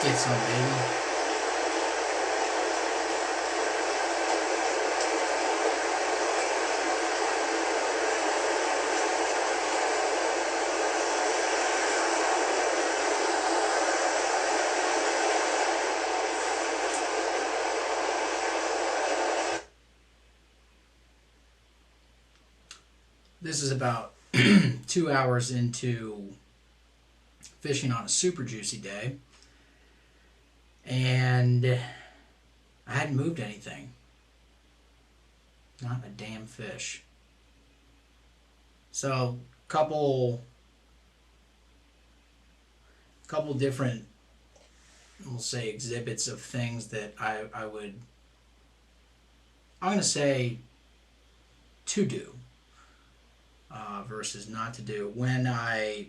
Get some, baby. This is about 2 hours into fishing on a super juicy day, and I hadn't moved anything. Not a damn fish. So, couple different, we'll say, exhibits of things that I'm going to say to do versus not to do. When I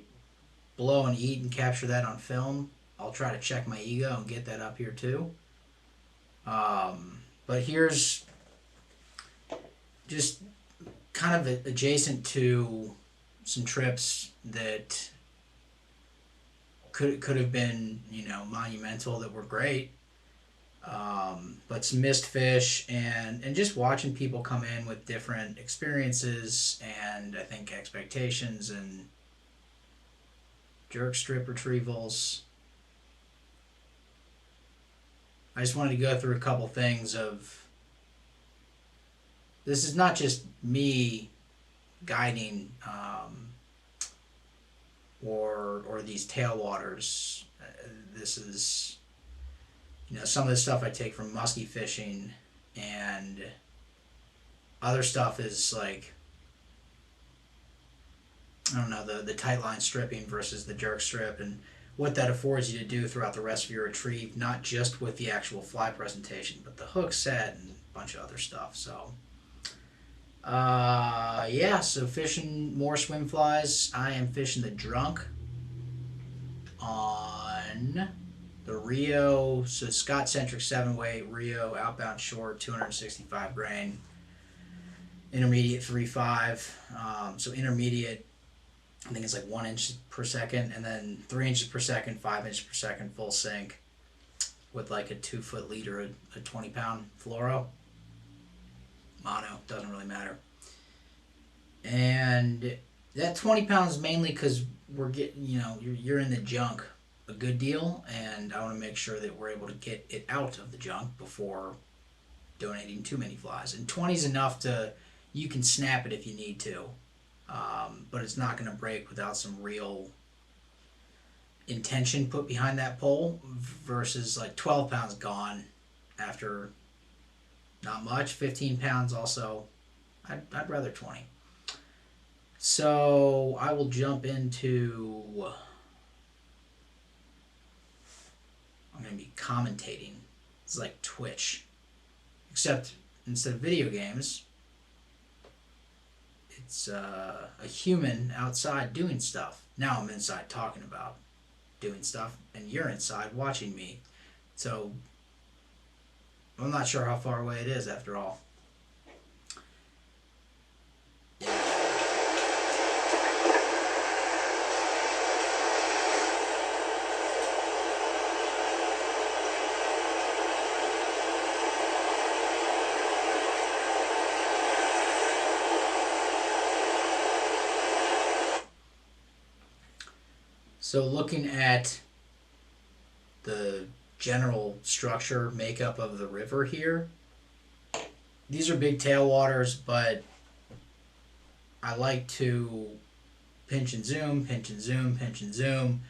blow and eat and capture that on film, I'll try to check my ego and get that up here too. But here's just kind of adjacent to some trips that could have been, monumental, that were great. But some missed fish and just watching people come in with different experiences and I think expectations and jerk strip retrievals. I just wanted to go through a couple things of, this is not just me guiding or these tailwaters. This is, some of the stuff I take from musky fishing, and other stuff is like, I don't know, the tight line stripping versus the jerk strip and what that affords you to do throughout the rest of your retrieve, not just with the actual fly presentation, but the hook set and a bunch of other stuff. So, so fishing more swim flies. I am fishing the drunk on the Rio, so Scott Centric 7-weight Rio outbound short, 265 grain, intermediate 3.5. So intermediate, I think it's like 1 inch per second, and then 3 inches per second, 5 inches per second full sink with like a 2-foot leader, a 20-pound fluoro. Mono, doesn't really matter. And that 20 pounds mainly because we're getting, you're in the junk a good deal, and I want to make sure that we're able to get it out of the junk before donating too many flies. And 20 is enough you can snap it if you need to, but it's not going to break without some real intention put behind that pole, versus like 12 pounds gone after not much. 15 pounds also, I'd rather 20. So I will jump into, I'm going to be commentating. It's like Twitch, except instead of video games, it's a human outside doing stuff. Now I'm inside talking about doing stuff, and you're inside watching me. So I'm not sure how far away it is after all. So looking at the general structure, makeup of the river here, these are big tailwaters, but I like to pinch and zoom, pinch and zoom, pinch and zoom,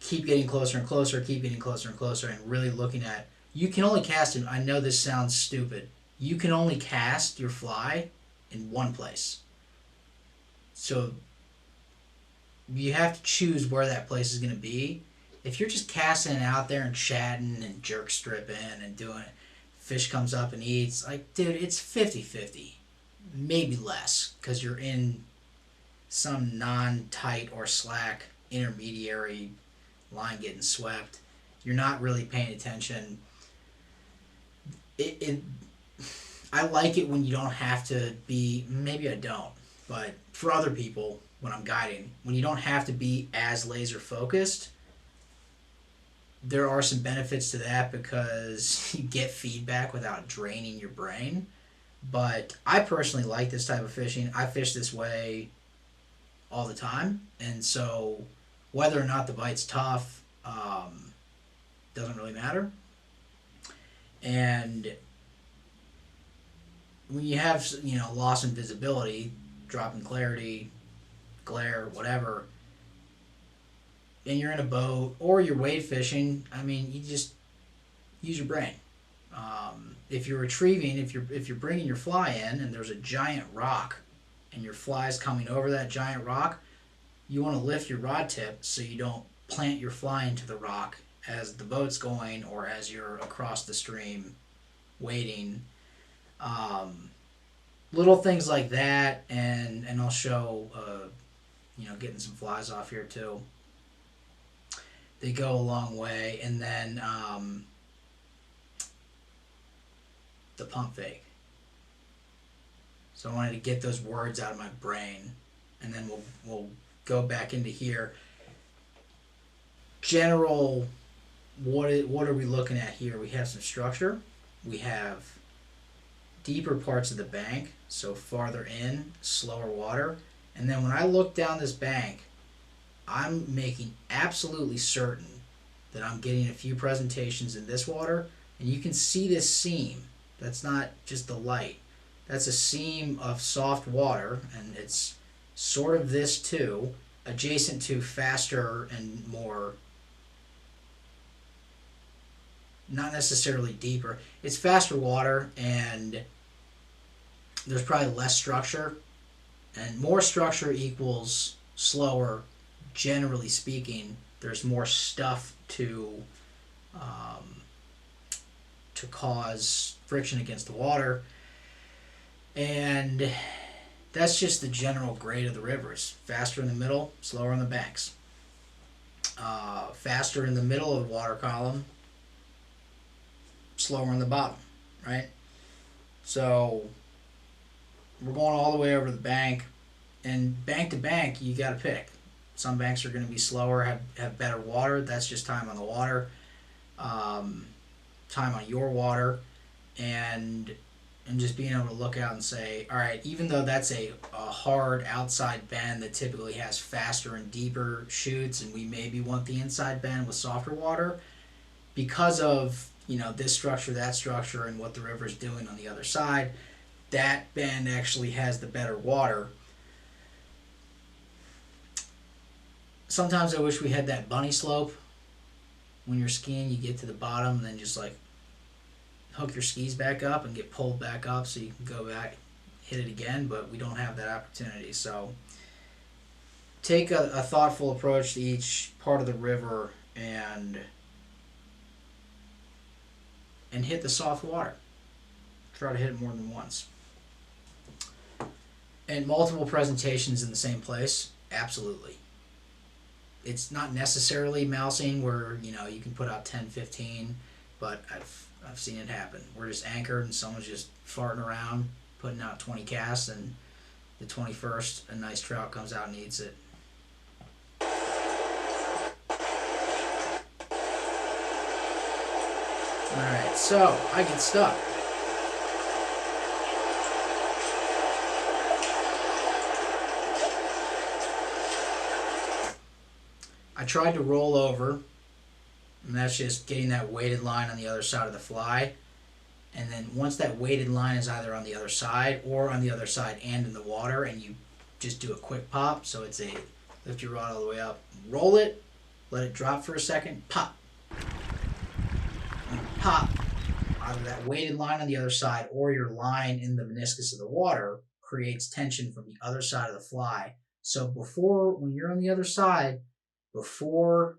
keep getting closer and closer, keep getting closer and closer, and really looking at, you can only cast it, I know this sounds stupid, you can only cast your fly in one place. So you have to choose where that place is going to be. If you're just casting it out there and chatting and jerk stripping and doing it, fish comes up and eats, like, dude, it's 50-50. Maybe less, because you're in some non-tight or slack intermediary line getting swept. You're not really paying attention. I like it when you don't have to be, maybe I don't, but for other people, when I'm guiding, when you don't have to be as laser focused, there are some benefits to that because you get feedback without draining your brain. But I personally like this type of fishing. I fish this way all the time, and so whether or not the bite's tough doesn't really matter. And when you have loss in visibility, drop in clarity, glare, whatever, and you're in a boat or you're wade fishing, I mean, you just use your brain. If you're retrieving, if you're bringing your fly in and there's a giant rock and your fly's coming over that giant rock, you want to lift your rod tip so you don't plant your fly into the rock as the boat's going or as you're across the stream wading. Um, Little things like that, and I'll show getting some flies off here too. They go a long way, and then the pump fake. So I wanted to get those words out of my brain, and then we'll go back into here. General, what are we looking at here? We have some structure. We have deeper parts of the bank, so farther in, slower water. And then when I look down this bank, I'm making absolutely certain that I'm getting a few presentations in this water, and you can see this seam. That's not just the light. That's a seam of soft water, and it's sort of this too, adjacent to faster and more, not necessarily deeper. It's faster water, and there's probably less structure, and more structure equals slower. Generally speaking, there's more stuff to cause friction against the water, and that's just the general grade of the rivers. Faster in the middle, slower on the banks. Faster in the middle of the water column, slower on the bottom, right? So we're going all the way over the bank, and bank to bank, you got to pick. Some banks are going to be slower, have better water. That's just time on the water, time on your water, and just being able to look out and say, all right, even though that's a hard outside bend that typically has faster and deeper chutes, and we maybe want the inside bend with softer water, because of this structure, that structure, and what the river's doing on the other side, that bend actually has the better water. Sometimes I wish we had that bunny slope. When you're skiing, you get to the bottom and then just like hook your skis back up and get pulled back up so you can go back, hit it again, but we don't have that opportunity. So take a thoughtful approach to each part of the river and hit the soft water. Try to hit it more than once. And multiple presentations in the same place, absolutely. It's not necessarily mousing where you can put out 10, 15, but I've seen it happen. We're just anchored and someone's just farting around, putting out 20 casts, and the 21st, a nice trout comes out and eats it. Alright, so I get stuck. I tried to roll over, and that's just getting that weighted line on the other side of the fly. And then once that weighted line is either on the other side or on the other side and in the water, and you just do a quick pop, so it's a lift your rod all the way up, roll it, let it drop for a second, pop. And pop. Either that weighted line on the other side or your line in the meniscus of the water creates tension from the other side of the fly. So when you're on the other side, before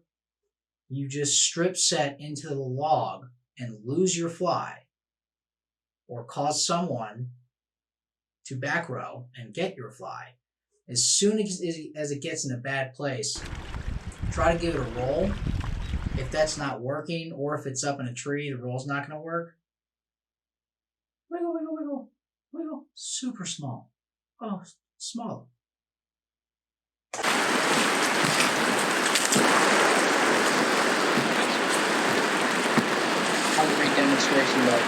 you just strip set into the log and lose your fly or cause someone to back row and get your fly, as soon as it gets in a bad place, try to give it a roll. If that's not working, or if it's up in a tree, the roll's not going to work. Wiggle, wiggle, wiggle, wiggle. Super small. Oh, small. it.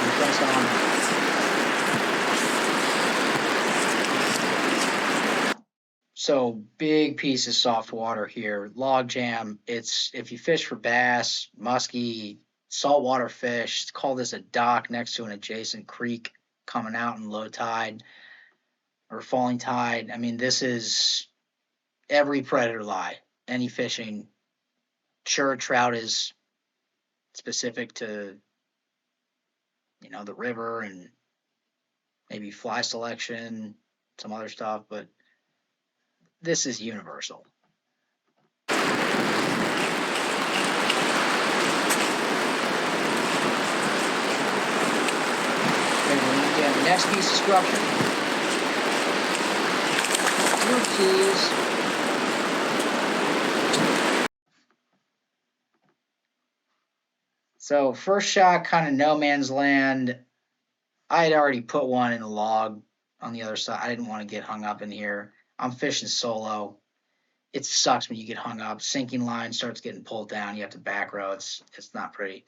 And press on. So big piece of soft water here, log jam. It's if you fish for bass, muskie, saltwater fish. Call this a dock next to an adjacent creek coming out in low tide or falling tide. I mean, this is every predator lie. Any fishing. Sure, trout is specific to the river and maybe fly selection, some other stuff, but this is universal. Again, the next piece of structure. Your keys. So first shot, kind of no man's land. I had already put one in a log on the other side. I didn't want to get hung up in here. I'm fishing solo. It sucks when you get hung up. Sinking line starts getting pulled down. You have to back row. It's not pretty.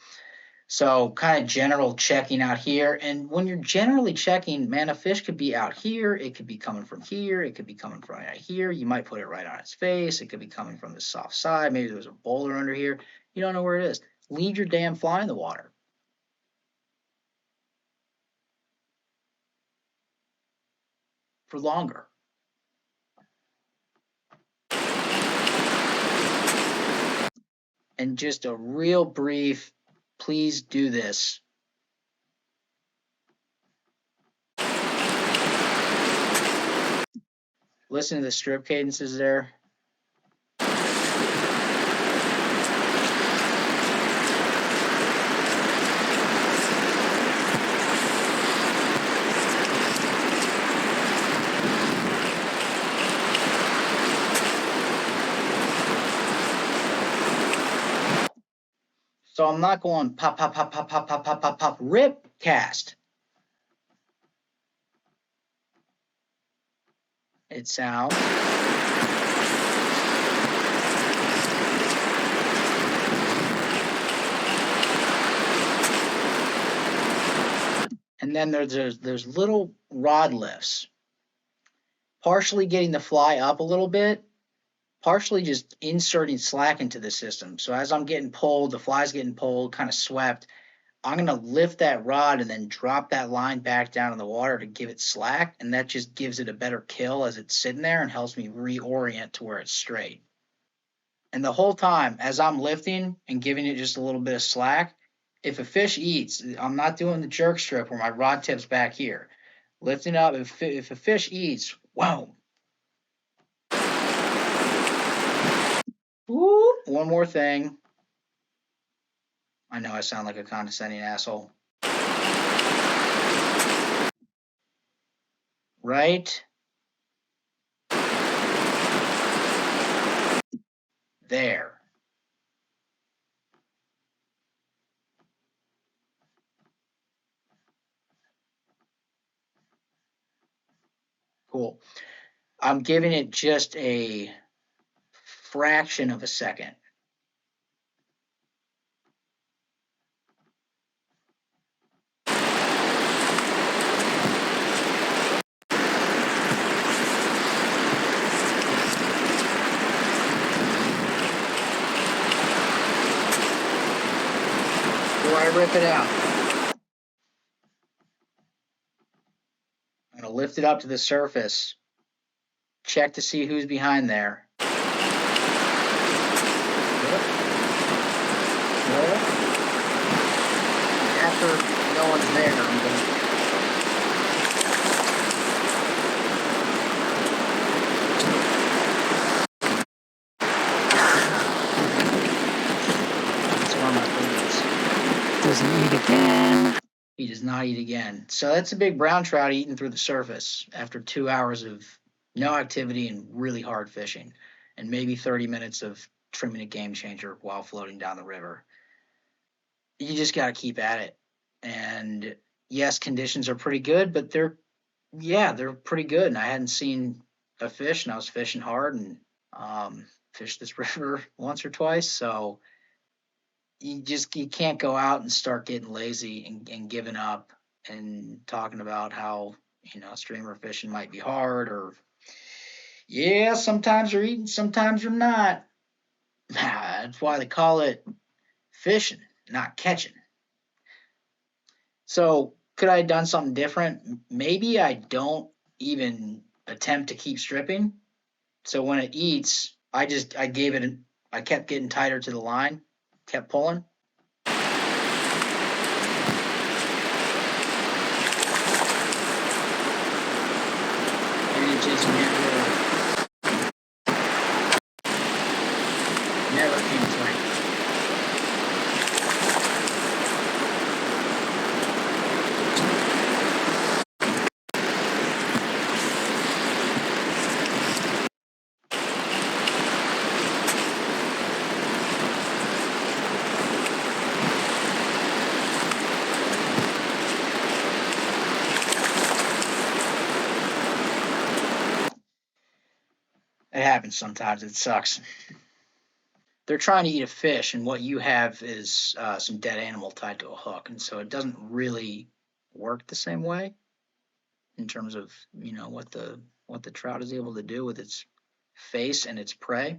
So kind of general checking out here. And when you're generally checking, man, a fish could be out here. It could be coming from here. It could be coming from right here. You might put it right on its face. It could be coming from the soft side. Maybe there's a boulder under here. You don't know where it is. Leave your damn fly in the water. For longer. And just a real brief, please do this. Listen to the strip cadences there. So I'm not going pop, pop, pop, pop, pop, pop, pop, pop, pop, rip, cast. It sounds. And then there's little rod lifts. Partially getting the fly up a little bit, partially just inserting slack into the system. So as I'm getting pulled, the fly's getting pulled, kind of swept, I'm going to lift that rod and then drop that line back down in the water to give it slack, and that just gives it a better kill as it's sitting there and helps me reorient to where it's straight. And the whole time, as I'm lifting and giving it just a little bit of slack, if a fish eats, I'm not doing the jerk strip where my rod tips back here. Lifting up, if a fish eats, whoa. Whoop. One more thing. I know I sound like a condescending asshole. Right there. Cool. I'm giving it just a fraction of a second. Before I rip it out, I'm going to lift it up to the surface, check to see who's behind there. After no one's there, I'm going to Does he eat again? He does not eat again. So that's a big brown trout eating through the surface after 2 hours of no activity and really hard fishing, and maybe 30 minutes of trimming a game changer while floating down the river. You just got to keep at it. And yes, conditions are pretty good, but they're pretty good. And I hadn't seen a fish, and I was fishing hard and fished this river once or twice. So you can't go out and start getting lazy and giving up and talking about how streamer fishing might be hard, or yeah, sometimes you're eating, sometimes you're not. That's why they call it fishing, not catching. So could I have done something different? Maybe I don't even attempt to keep stripping. So when it eats, I gave it I kept getting tighter to the line, kept pulling. And it just never came tight. It happens sometimes. It sucks. They're trying to eat a fish, and what you have is some dead animal tied to a hook, and so it doesn't really work the same way in terms of what the trout is able to do with its face and its prey.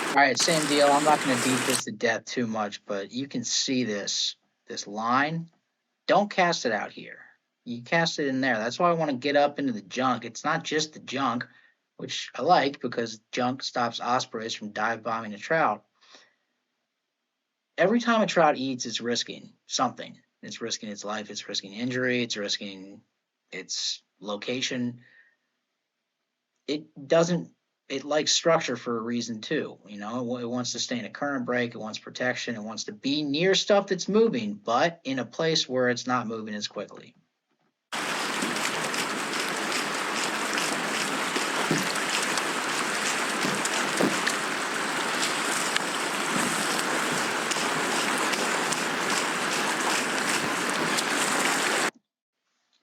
All right, same deal. I'm not going to beat this to death too much, but you can see this line. Don't cast it out here. You cast it in there. That's why I want to get up into the junk. It's not just the junk, which I like because junk stops ospreys from dive bombing a trout. Every time a trout eats, it's risking something. It's risking its life. It's risking injury. It's risking its location. It doesn't. It likes structure for a reason too. It wants to stay in a current break. It wants protection. It wants to be near stuff that's moving, but in a place where it's not moving as quickly.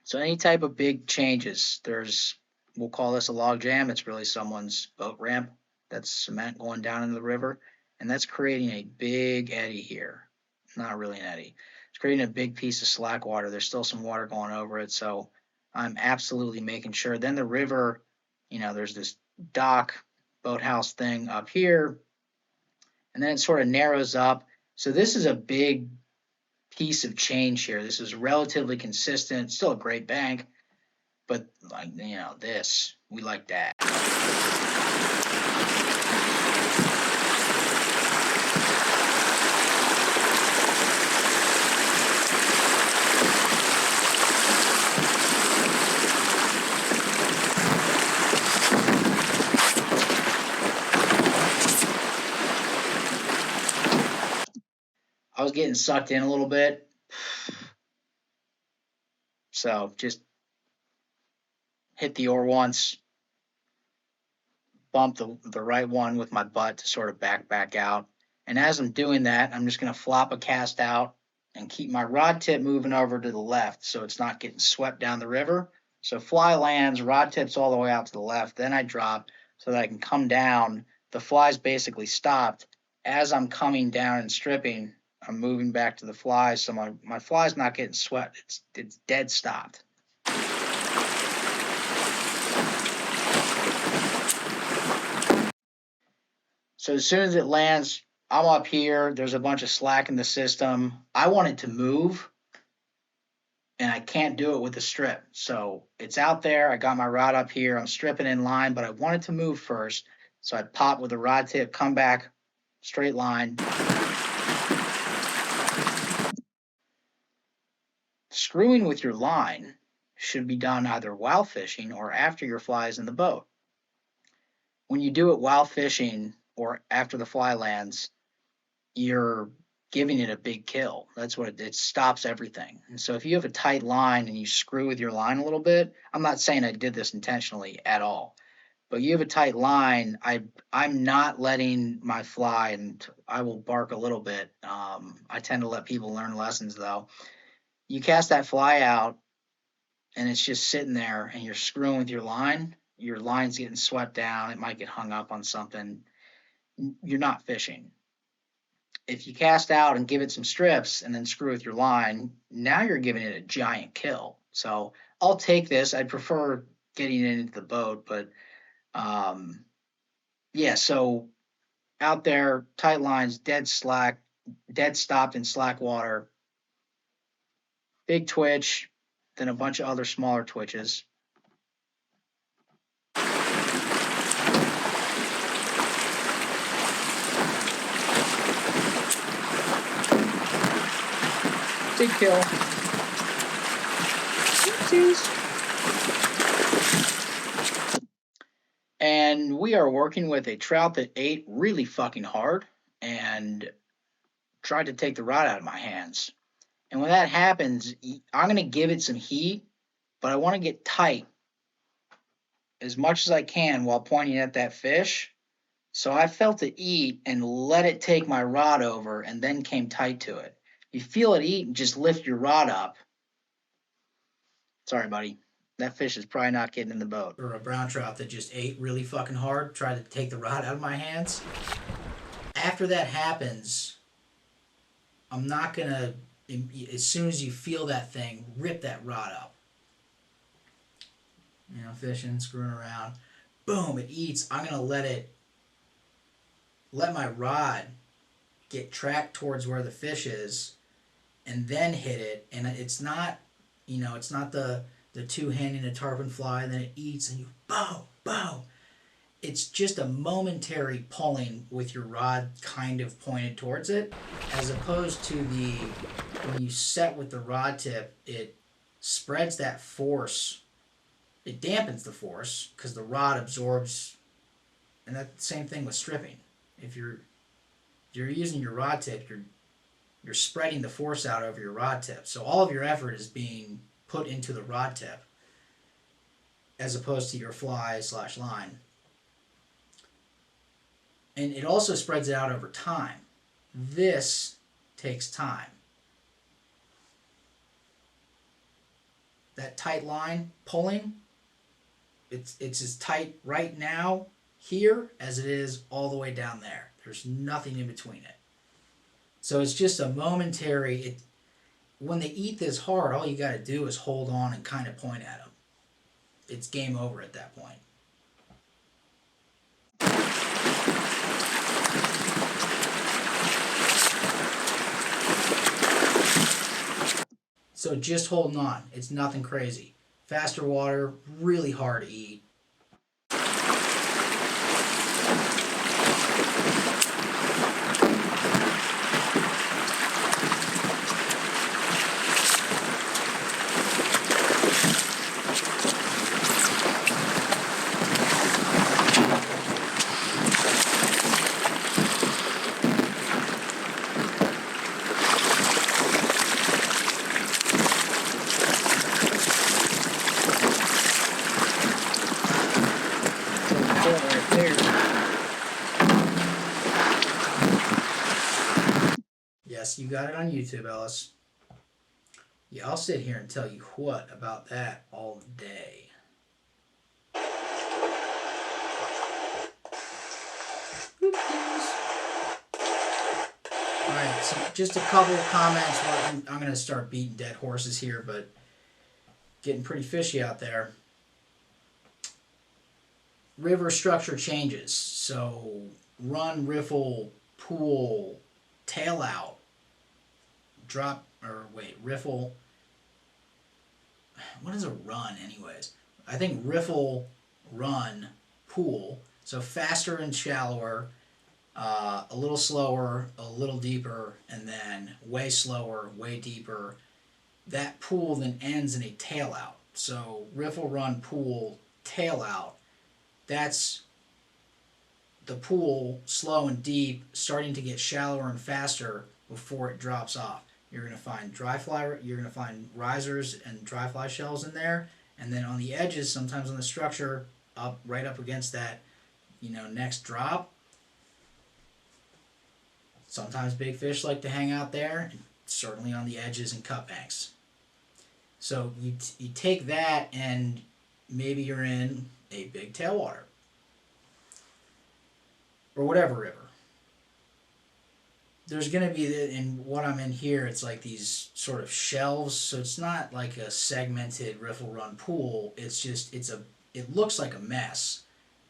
So any type of big changes, we'll call this a log jam. It's really someone's boat ramp. That's cement going down into the river, and that's creating a big eddy here. Not really an eddy. It's creating a big piece of slack water. There's still some water going over it, so I'm absolutely making sure. Then the river, there's this dock, boathouse thing up here, and then it sort of narrows up. So this is a big piece of change here. This is relatively consistent, still a great bank, but this, we like that. I was getting sucked in a little bit. So just hit the oar once, bump the right one with my butt to sort of back out. And as I'm doing that, I'm just going to flop a cast out and keep my rod tip moving over to the left so it's not getting swept down the river. So fly lands, rod tip's all the way out to the left. Then I drop so that I can come down. The fly's basically stopped. As I'm coming down and stripping, I'm moving back to the fly, so my fly's not getting swept. It's dead stopped. So as soon as it lands, I'm up here. There's a bunch of slack in the system. I want it to move, and I can't do it with the strip. So it's out there. I got my rod up here. I'm stripping in line, but I want it to move first. So I pop with the rod tip, come back, straight line. Screwing with your line should be done either while fishing or after your fly is in the boat. When you do it while fishing or after the fly lands, you're giving it a big kill. That's what it stops everything. And so if you have a tight line and you screw with your line a little bit, I'm not saying I did this intentionally at all, but you have a tight line, I'm not letting my fly, and I will bark a little bit. I tend to let people learn lessons though. You cast that fly out, and it's just sitting there, and you're screwing with your line. Your line's getting swept down. It might get hung up on something. You're not fishing. If you cast out and give it some strips and then screw with your line, now you're giving it a giant kill. So I'll take this. I'd prefer getting it into the boat, but yeah. So out there, tight lines, dead slack, dead stopped in slack water, big twitch, then a bunch of other smaller twitches. Big kill. Oopsies. And we are working with a trout that ate really fucking hard and tried to take the rod out of my hands. And when that happens, I'm going to give it some heat, but I want to get tight as much as I can while pointing at that fish. So I felt it eat and let it take my rod over and then came tight to it. You feel it eat and just lift your rod up. Sorry, buddy. That fish is probably not getting in the boat. Or a brown trout that just ate really fucking hard, tried to take the rod out of my hands. After that happens, I'm not going to, as soon as you feel that thing, rip that rod up. You know, fishing, screwing around. Boom, it eats. I'm going to let my rod get tracked towards where the fish is and then hit it. And it's not, it's not the two-handing a tarpon fly and then it eats and you boom, boom. It's just a momentary pulling with your rod kind of pointed towards it, as opposed to when you set with the rod tip, it spreads that force. It dampens the force because the rod absorbs, and that's the same thing with stripping. If you're using your rod tip, you're spreading the force out over your rod tip. So all of your effort is being put into the rod tip as opposed to your fly/line. And it also spreads it out over time. This takes time. That tight line pulling, it's as tight right now here as it is all the way down there. There's nothing in between it. So it's just a momentary, when they eat this hard, all you got to do is hold on and kind of point at them. It's game over at that point. So just holding on. It's nothing crazy. Faster water, really hard to eat. Yes, you got it on YouTube, Ellis. Yeah, I'll sit here and tell you what about that all day. Alright, so just a couple of comments. Well, I'm going to start beating dead horses here, but getting pretty fishy out there. River structure changes. So run, riffle, pool, tail out, riffle. What is a run anyways? I think riffle, run, pool. So faster and shallower, a little slower, a little deeper, and then way slower, way deeper. That pool then ends in a tail out. So riffle, run, pool, tail out. That's the pool, slow and deep, starting to get shallower and faster before it drops off. You're going to find you're going to find risers and dry fly shells in there, and then on the edges, sometimes on the structure, right up against that, next drop. Sometimes big fish like to hang out there, certainly on the edges and cut banks. So you take that and maybe you're in a big tailwater or whatever river. There's gonna be in what I'm in here. It's like these sort of shelves, so it's not like a segmented riffle run pool. It's just it looks like a mess,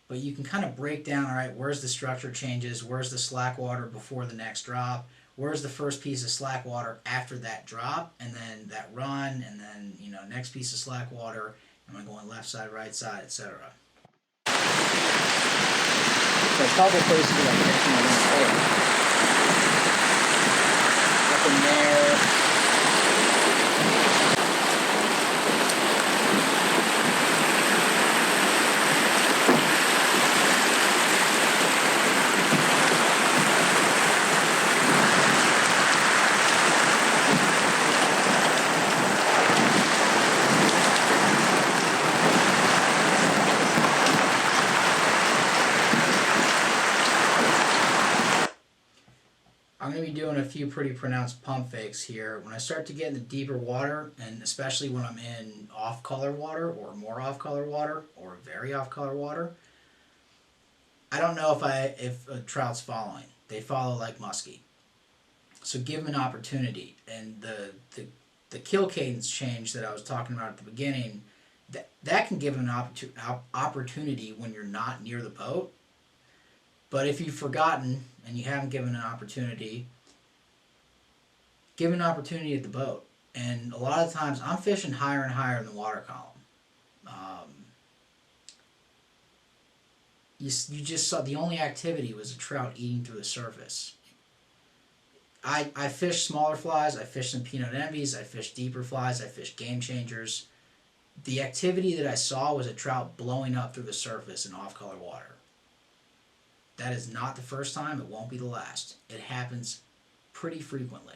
but you can kind of break down. All right, where's the structure changes? Where's the slack water before the next drop? Where's the first piece of slack water after that drop, and then that run, and then next piece of slack water. Am I going left side, right side, etc. So a couple places that I'm fishing up in there. I'm going to be doing a few pretty pronounced pump fakes here. When I start to get in the deeper water, and especially when I'm in off-color water, or more off-color water, or very off-color water, I don't know if a trout's following. They follow like muskie. So give them an opportunity. And the kill cadence change that I was talking about at the beginning, that can give them an opportunity when you're not near the boat. But if you've forgotten and you haven't given an opportunity, give an opportunity at the boat. And a lot of times I'm fishing higher and higher in the water column. You just saw the only activity was a trout eating through the surface. I fish smaller flies, I fish some peanut envies, I fish deeper flies, I fish game changers. The activity that I saw was a trout blowing up through the surface in off-color water. That is not the first time, it won't be the last. It happens pretty frequently.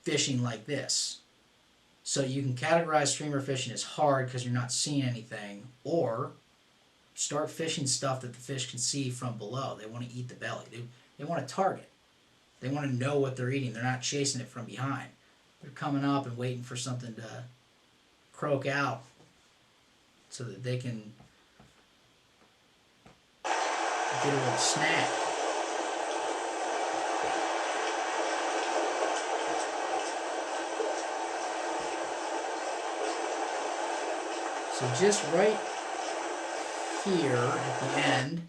Fishing like this. So you can categorize streamer fishing as hard because you're not seeing anything, or start fishing stuff that the fish can see from below. They want to eat the belly. They want to target. They want to know what they're eating. They're not chasing it from behind. They're coming up and waiting for something to croak out so that they can get a little snag. So just right here at the end,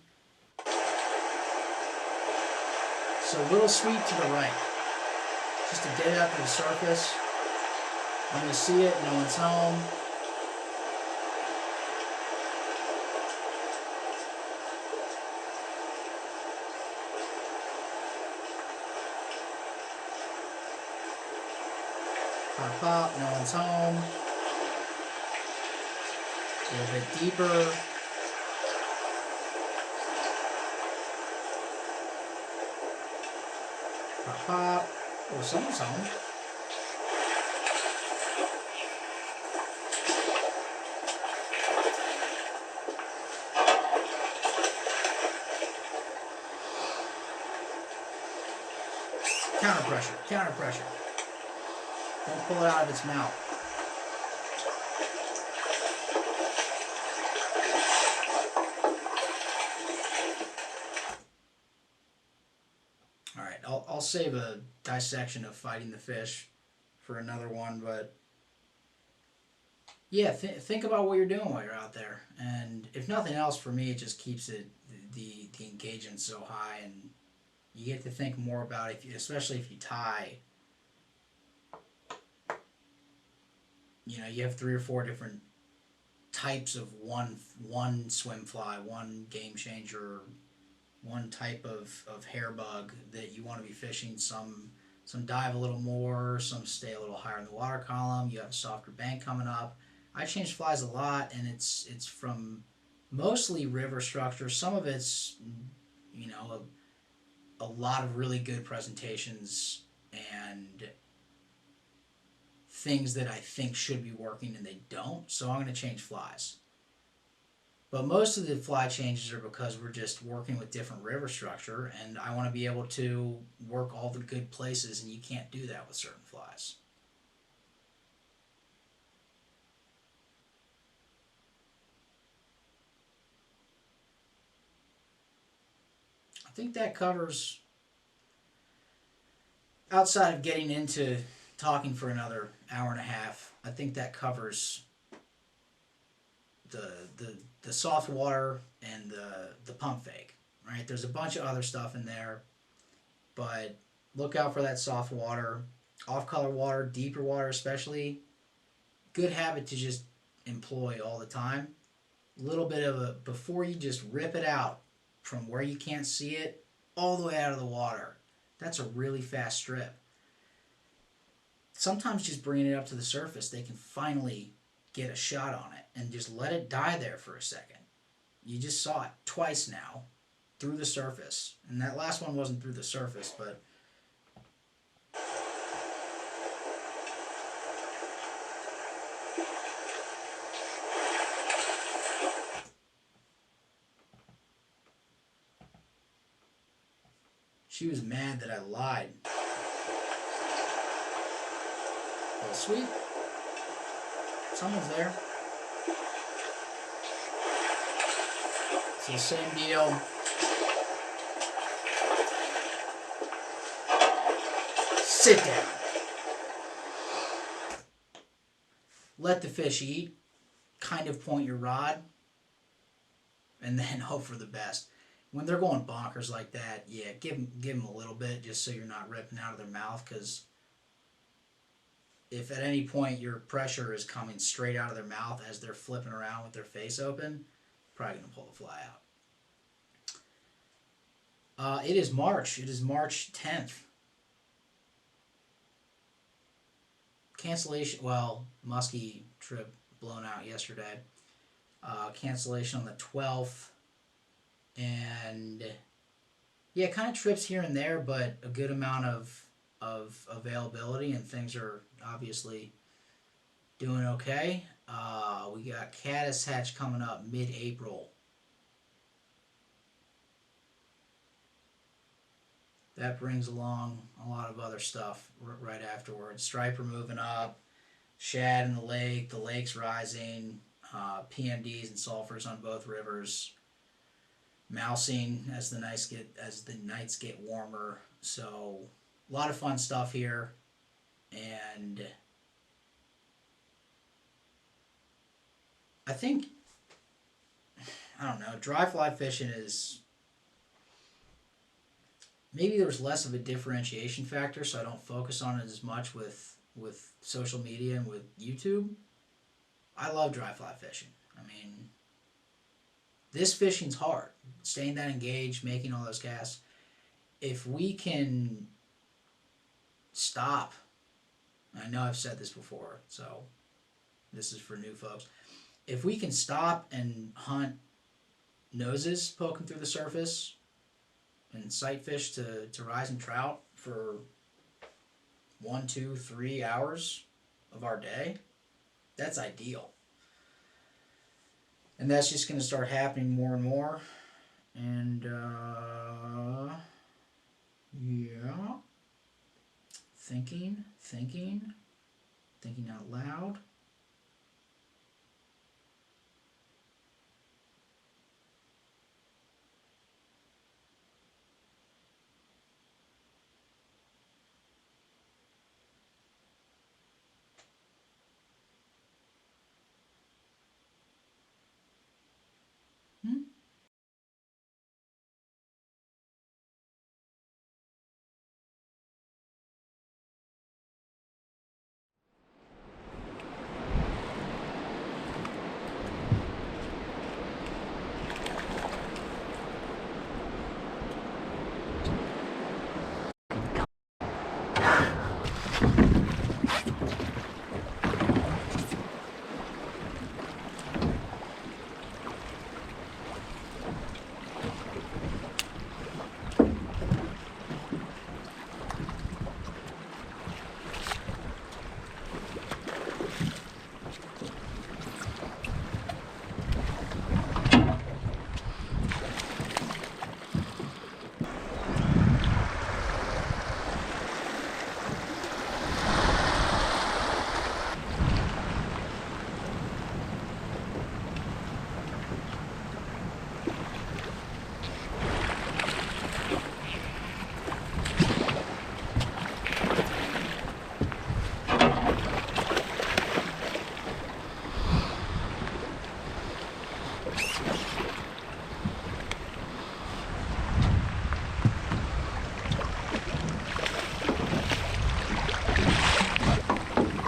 so a little sweep to the right, just to get it up to the surface. When you see it, no one's home. Pop, pop, no one's home. A little bit deeper. Pop, pop. Oh, someone's home. Counter pressure, counter pressure. Don't pull it out of its mouth. Alright, I'll save a dissection of fighting the fish for another one, but yeah, think about what you're doing while you're out there. And if nothing else, for me, it just keeps the engagement so high, and you get to think more about it, especially if you tie. You have 3 or 4 different types of one swim fly, one game changer, one type of hair bug that you want to be fishing. Some dive a little more, some stay a little higher in the water column. You have a softer bank coming up. I change flies a lot, and it's from mostly river structure. Some of it's a lot of really good presentations and things that I think should be working and they don't, so I'm going to change flies. But most of the fly changes are because we're just working with different river structure, and I want to be able to work all the good places, and you can't do that with certain flies. I think that covers, outside of getting into talking for another hour and a half, I think that covers the soft water and the pump fake, right? There's a bunch of other stuff in there, but look out for that soft water, off color water, deeper water especially. Good habit to just employ all the time. A little bit of a, before you just rip it out from where you can't see it all the way out of the water. That's a really fast strip. Sometimes just bringing it up to the surface, they can finally get a shot on it and just let it die there for a second. You just saw it twice now through the surface. And that last one wasn't through the surface, but she was mad that I lied. Well, sweet. Someone's there. So same deal. Sit down. Let the fish eat. Kind of point your rod. And then hope for the best. When they're going bonkers like that, yeah, give them a little bit just so you're not ripping out of their mouth, because if at any point your pressure is coming straight out of their mouth as they're flipping around with their face open, probably going to pull the fly out. It is March. It is March 10th. Cancellation, well, muskie trip blown out yesterday. Cancellation on the 12th. And yeah, kind of trips here and there, but a good amount of availability, and things are obviously doing okay. We got caddis hatch coming up mid-April. That brings along a lot of other stuff right afterwards. Striper moving up, shad in the lake's rising, PMDs and sulfurs on both rivers. Mousing as the nights get warmer. So a lot of fun stuff here, and I think, I don't know, dry fly fishing is, maybe there's less of a differentiation factor, so I don't focus on it as much with social media and with YouTube. I love dry fly fishing. I mean, this fishing's hard. Staying that engaged, making all those casts. If we can stop, I know I've said this before, so this is for new folks. If we can stop and hunt noses poking through the surface and sight fish to rising trout for 1, 2, 3 hours of our day, that's ideal. And that's just going to start happening more and more. And, yeah. Thinking out loud.